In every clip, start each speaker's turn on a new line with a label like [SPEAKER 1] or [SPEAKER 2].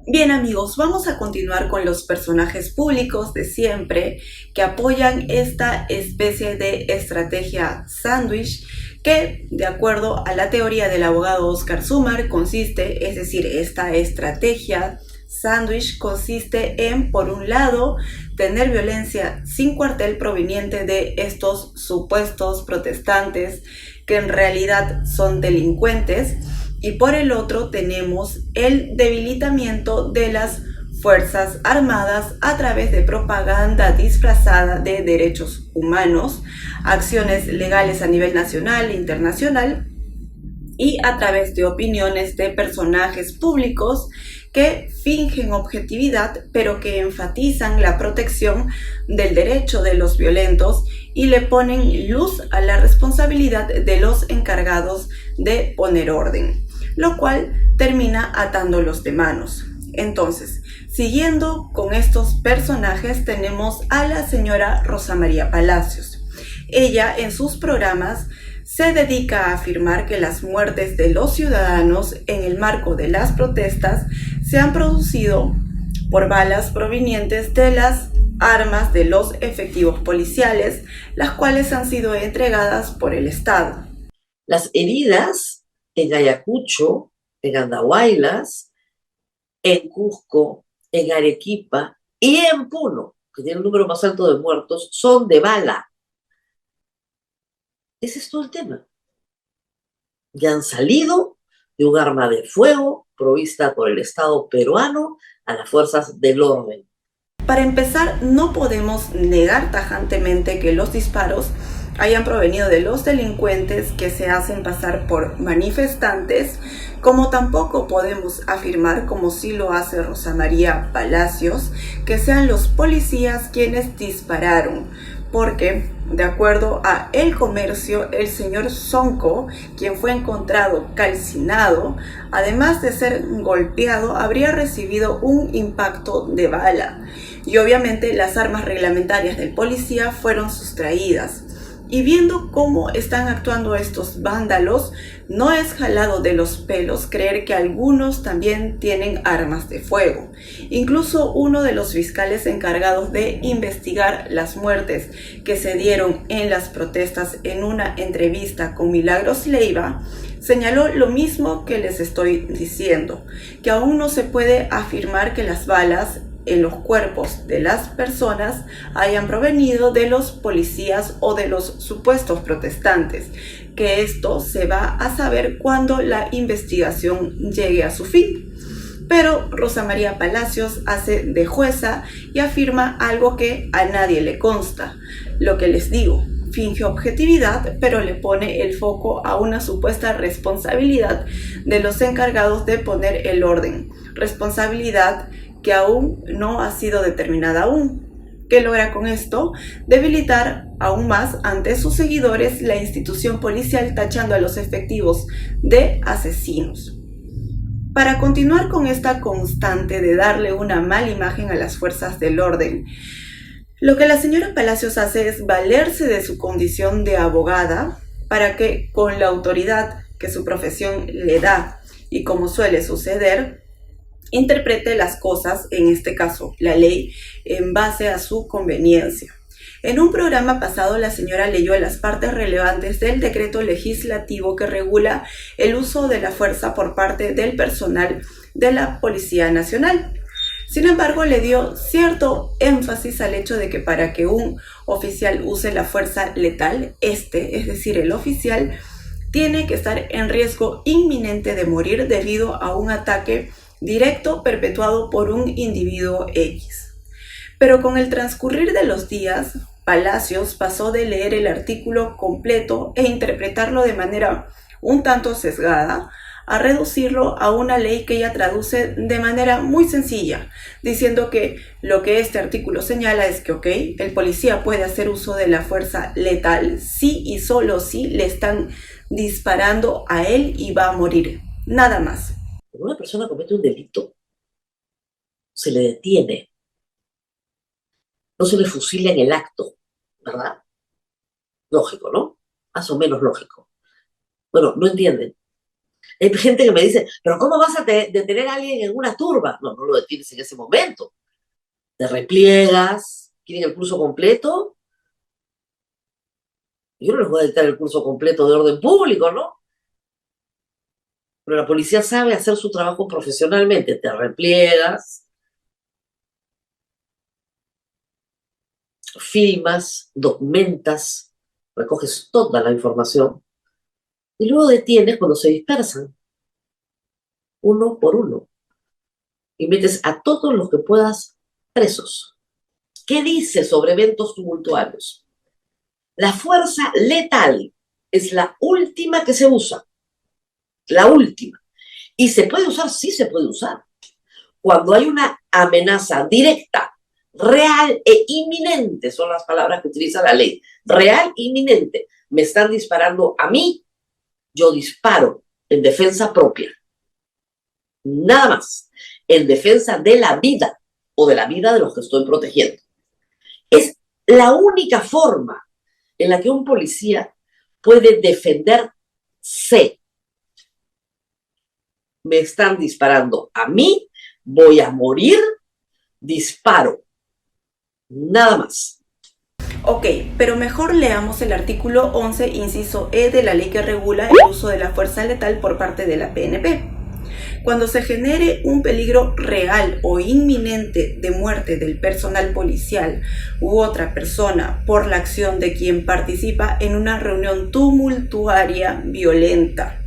[SPEAKER 1] Bien amigos, vamos a continuar con los personajes públicos de siempre que apoyan esta especie de estrategia sándwich que, de acuerdo a la teoría del abogado Oscar Sumar, consiste, es decir, esta estrategia sándwich consiste en, por un lado, tener violencia sin cuartel proveniente de estos supuestos protestantes que en realidad son delincuentes, y por el otro tenemos el debilitamiento de las Fuerzas Armadas a través de propaganda disfrazada de derechos humanos, acciones legales a nivel nacional e internacional y a través de opiniones de personajes públicos que fingen objetividad pero que enfatizan la protección del derecho de los violentos y le ponen luz a la responsabilidad de los encargados de poner orden, lo cual termina atándolos de manos. Entonces, siguiendo con estos personajes, tenemos a la señora Rosa María Palacios. Ella en sus programas se dedica a afirmar que las muertes de los ciudadanos en el marco de las protestas se han producido por balas provenientes de las armas de los efectivos policiales, las cuales han sido entregadas por el Estado.
[SPEAKER 2] Las heridas en Ayacucho, en Andahuaylas, en Cusco, en Arequipa y en Puno, que tiene el número más alto de muertos, son de bala. Ese es todo el tema. Ya han salido de un arma de fuego provista por el Estado peruano a las fuerzas del orden.
[SPEAKER 1] Para empezar, no podemos negar tajantemente que los disparos hayan provenido de los delincuentes que se hacen pasar por manifestantes, como tampoco podemos afirmar, como sí lo hace Rosa María Palacios, que sean los policías quienes dispararon, porque, de acuerdo a El Comercio, el señor Sonco, quien fue encontrado calcinado, además de ser golpeado, habría recibido un impacto de bala. Y obviamente las armas reglamentarias del policía fueron sustraídas. Y viendo cómo están actuando estos vándalos, no es jalado de los pelos creer que algunos también tienen armas de fuego. Incluso uno de los fiscales encargados de investigar las muertes que se dieron en las protestas en una entrevista con Milagros Leiva, señaló lo mismo que les estoy diciendo, que aún no se puede afirmar que las balas en los cuerpos de las personas hayan provenido de los policías o de los supuestos protestantes, que esto se va a saber cuando la investigación llegue a su fin. Pero Rosa María Palacios hace de jueza y afirma algo que a nadie le consta. Lo que les digo, finge objetividad, pero le pone el foco a una supuesta responsabilidad de los encargados de poner el orden. Responsabilidad que aún no ha sido determinada aún. ¿Qué logra con esto? Debilitar aún más ante sus seguidores la institución policial, tachando a los efectivos de asesinos. Para continuar con esta constante de darle una mala imagen a las fuerzas del orden, lo que la señora Palacios hace es valerse de su condición de abogada para que, con la autoridad que su profesión le da y como suele suceder, interprete las cosas, en este caso la ley, en base a su conveniencia. En un programa pasado, la señora leyó las partes relevantes del decreto legislativo que regula el uso de la fuerza por parte del personal de la Policía Nacional. Sin embargo, le dio cierto énfasis al hecho de que para que un oficial use la fuerza letal, es decir, el oficial, tiene que estar en riesgo inminente de morir debido a un ataque directo perpetuado por un individuo X. Pero con el transcurrir de los días, Palacios pasó de leer el artículo completo e interpretarlo de manera un tanto sesgada a reducirlo a una ley que ella traduce de manera muy sencilla, diciendo que lo que este artículo señala es que, ok, el policía puede hacer uso de la fuerza letal si y solo si le están disparando a él y va a morir, nada más.
[SPEAKER 2] Cuando una persona comete un delito, se le detiene, no se le fusila en el acto, ¿verdad? Lógico, ¿no? Más o menos lógico. Bueno, no entienden. Hay gente que me dice, pero ¿cómo vas a detener a alguien en una turba? No, no lo detienes en ese momento. Te repliegas, quieren el curso completo. Yo no les voy a dictar el curso completo de orden público, ¿no? Pero la policía sabe hacer su trabajo profesionalmente. Te repliegas, filmas, documentas, recoges toda la información y luego detienes cuando se dispersan, uno por uno, y metes a todos los que puedas presos. ¿Qué dice sobre eventos tumultuarios? La fuerza letal es la última que se usa, la última. ¿Y se puede usar? Sí se puede usar. Cuando hay una amenaza directa, real e inminente, son las palabras que utiliza la ley, real e inminente, me están disparando a mí, yo disparo en defensa propia. Nada más, en defensa de la vida o de la vida de los que estoy protegiendo. Es la única forma en la que un policía puede defenderse. Me están disparando a mí, voy a morir, disparo. Nada más.
[SPEAKER 1] Ok, pero mejor leamos el artículo 11, inciso E de la ley que regula el uso de la fuerza letal por parte de la PNP. Cuando se genere un peligro real o inminente de muerte del personal policial u otra persona por la acción de quien participa en una reunión tumultuaria violenta.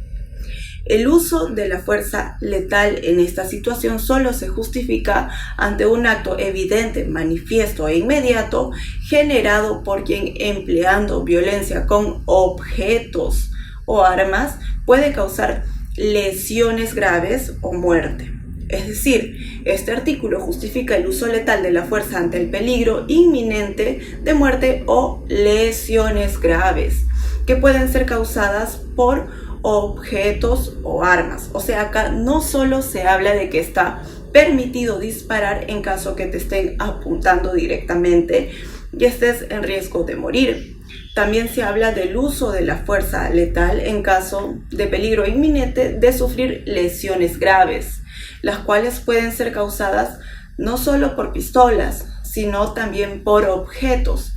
[SPEAKER 1] El uso de la fuerza letal en esta situación solo se justifica ante un acto evidente, manifiesto e inmediato generado por quien, empleando violencia con objetos o armas, puede causar lesiones graves o muerte. Es decir, este artículo justifica el uso letal de la fuerza ante el peligro inminente de muerte o lesiones graves que pueden ser causadas por objetos o armas. O sea, acá no solo se habla de que está permitido disparar en caso que te estén apuntando directamente y estés en riesgo de morir. También se habla del uso de la fuerza letal en caso de peligro inminente de sufrir lesiones graves, las cuales pueden ser causadas no solo por pistolas, sino también por objetos.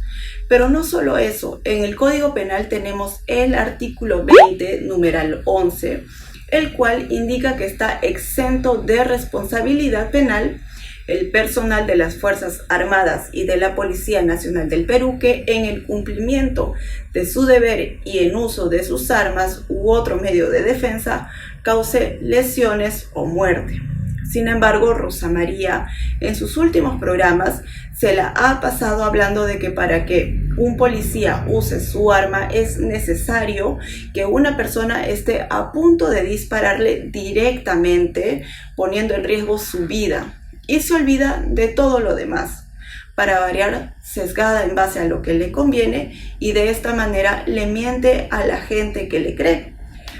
[SPEAKER 1] Pero no solo eso, en el Código Penal tenemos el artículo 20, numeral 11, el cual indica que está exento de responsabilidad penal el personal de las Fuerzas Armadas y de la Policía Nacional del Perú que en el cumplimiento de su deber y en uso de sus armas u otro medio de defensa cause lesiones o muerte. Sin embargo, Rosa María, en sus últimos programas, se la ha pasado hablando de que para que un policía use su arma es necesario que una persona esté a punto de dispararle directamente, poniendo en riesgo su vida, y se olvida de todo lo demás, para variar, sesgada en base a lo que le conviene, y de esta manera le miente a la gente que le cree,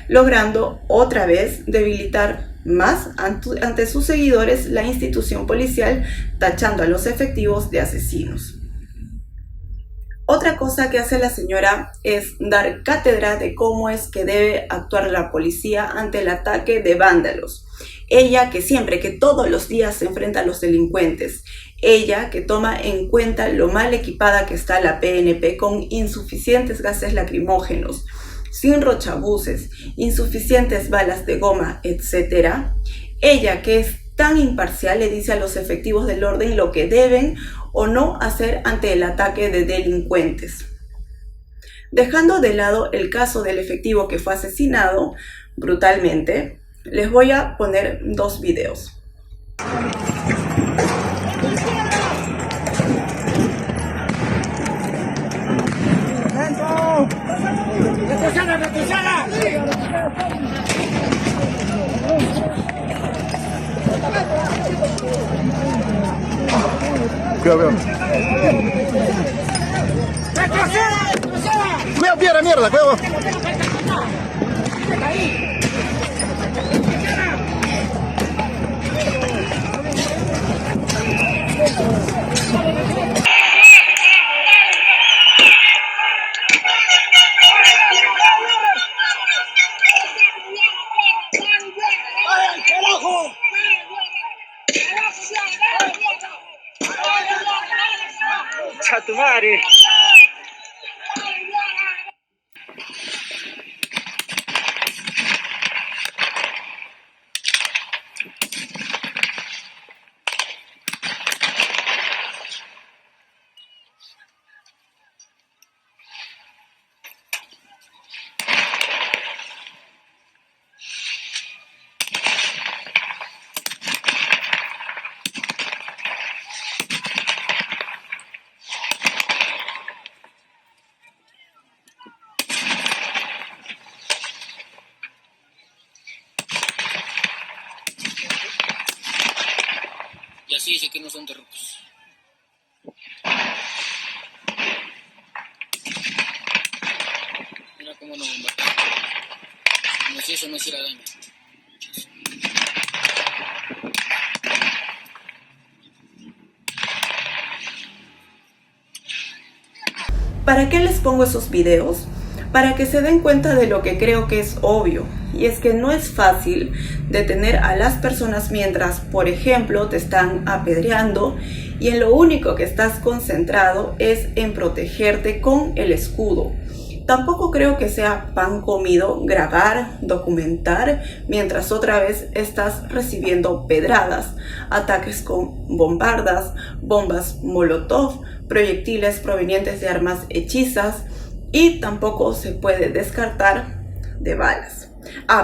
[SPEAKER 1] logrando otra vez debilitar más ante sus seguidores la institución policial, tachando a los efectivos de asesinos. Otra cosa que hace la señora es dar cátedra de cómo es que debe actuar la policía ante el ataque de vándalos. Ella que siempre, que todos los días se enfrenta a los delincuentes. Ella que toma en cuenta lo mal equipada que está la PNP con insuficientes gases lacrimógenos, sin rochabuses, insuficientes balas de goma, etc. Ella que es tan imparcial le dice a los efectivos del orden lo que deben o no hacer ante el ataque de delincuentes. Dejando de lado el caso del efectivo que fue asesinado brutalmente, les voy a poner dos videos.
[SPEAKER 3] Cuidado, piedra, mierda, cuidado.
[SPEAKER 4] concha tu madre.
[SPEAKER 5] Y así dice que no son terrucos. Mira cómo nos bombardean. Como si eso no hiciera daño.
[SPEAKER 1] ¿Para qué les pongo esos videos? Para que se den cuenta de lo que creo que es obvio, y es que no es fácil detener a las personas mientras, por ejemplo, te están apedreando y en lo único que estás concentrado es en protegerte con el escudo. Tampoco creo que sea pan comido grabar, documentar, mientras otra vez estás recibiendo pedradas, ataques con bombardas, bombas molotov, proyectiles provenientes de armas hechizas, y tampoco se puede descartar de balas.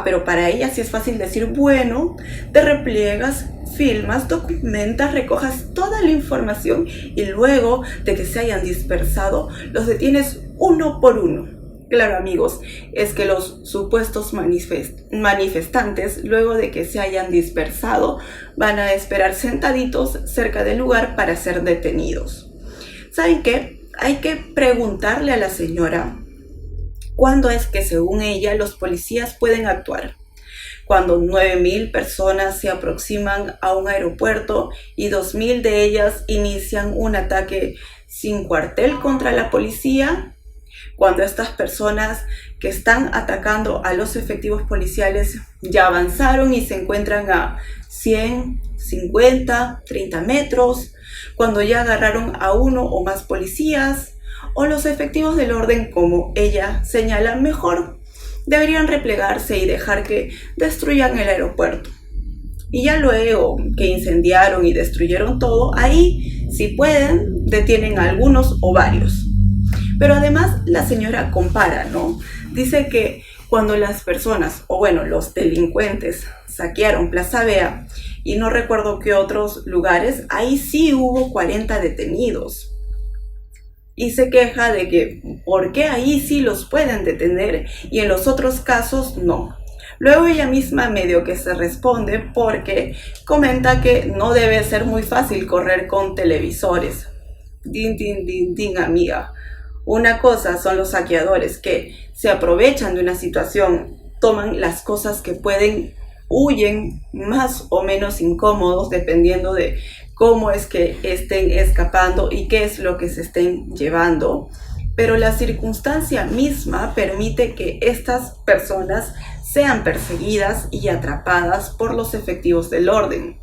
[SPEAKER 1] Pero para ella sí es fácil decir, bueno, te repliegas, filmas, documentas, recojas toda la información y luego de que se hayan dispersado, los detienes uno por uno. Claro, amigos, es que los supuestos manifestantes, luego de que se hayan dispersado, van a esperar sentaditos cerca del lugar para ser detenidos. ¿Saben qué? Hay que preguntarle a la señora cuándo es que, según ella, los policías pueden actuar. Cuando 9.000 personas se aproximan a un aeropuerto y 2.000 de ellas inician un ataque sin cuartel contra la policía. Cuando estas personas que están atacando a los efectivos policiales ya avanzaron y se encuentran a 100, 50, 30 metros, cuando ya agarraron a uno o más policías, o los efectivos del orden, como ella señala, mejor deberían replegarse y dejar que destruyan el aeropuerto. Y ya luego que incendiaron y destruyeron todo, ahí, si pueden, detienen a algunos o varios. Pero además la señora compara, ¿no? Dice que cuando las personas, o bueno, los delincuentes saquearon Plaza Vea y no recuerdo qué otros lugares, ahí sí hubo 40 detenidos. Y se queja de que ¿por qué ahí sí los pueden detener y en los otros casos no? Luego ella misma medio que se responde porque comenta que no debe ser muy fácil correr con televisores. Din, din, din, din, amiga. Una cosa son los saqueadores que se aprovechan de una situación, toman las cosas que pueden, huyen más o menos incómodos dependiendo de cómo es que estén escapando y qué es lo que se estén llevando. Pero la circunstancia misma permite que estas personas sean perseguidas y atrapadas por los efectivos del orden.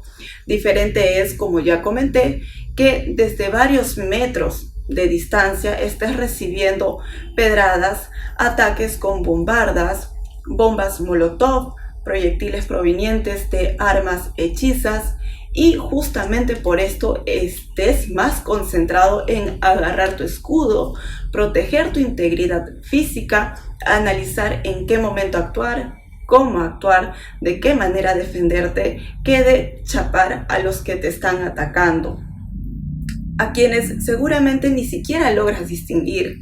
[SPEAKER 1] Diferente es, como ya comenté, que desde varios metros de distancia estés recibiendo pedradas, ataques con bombardas, bombas molotov, proyectiles provenientes de armas hechizas, y justamente por esto estés más concentrado en agarrar tu escudo, proteger tu integridad física, analizar en qué momento actuar, cómo actuar, de qué manera defenderte, que de chapar a los que te están atacando, a quienes seguramente ni siquiera logras distinguir.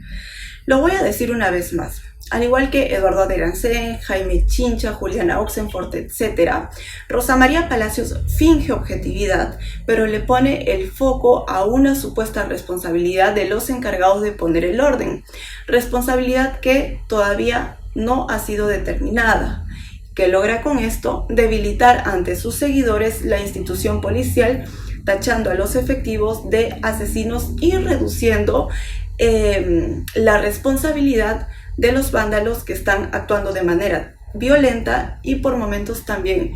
[SPEAKER 1] Lo voy a decir una vez más. Al igual que Eduardo Derancén, Jaime Chincha, Juliana Oxenford, etc., Rosa María Palacios finge objetividad, pero le pone el foco a una supuesta responsabilidad de los encargados de poner el orden, responsabilidad que todavía no ha sido determinada, que logra con esto debilitar ante sus seguidores la institución policial, tachando a los efectivos de asesinos y reduciendo la responsabilidad de los vándalos que están actuando de manera violenta y por momentos también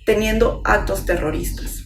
[SPEAKER 1] teniendo actos terroristas.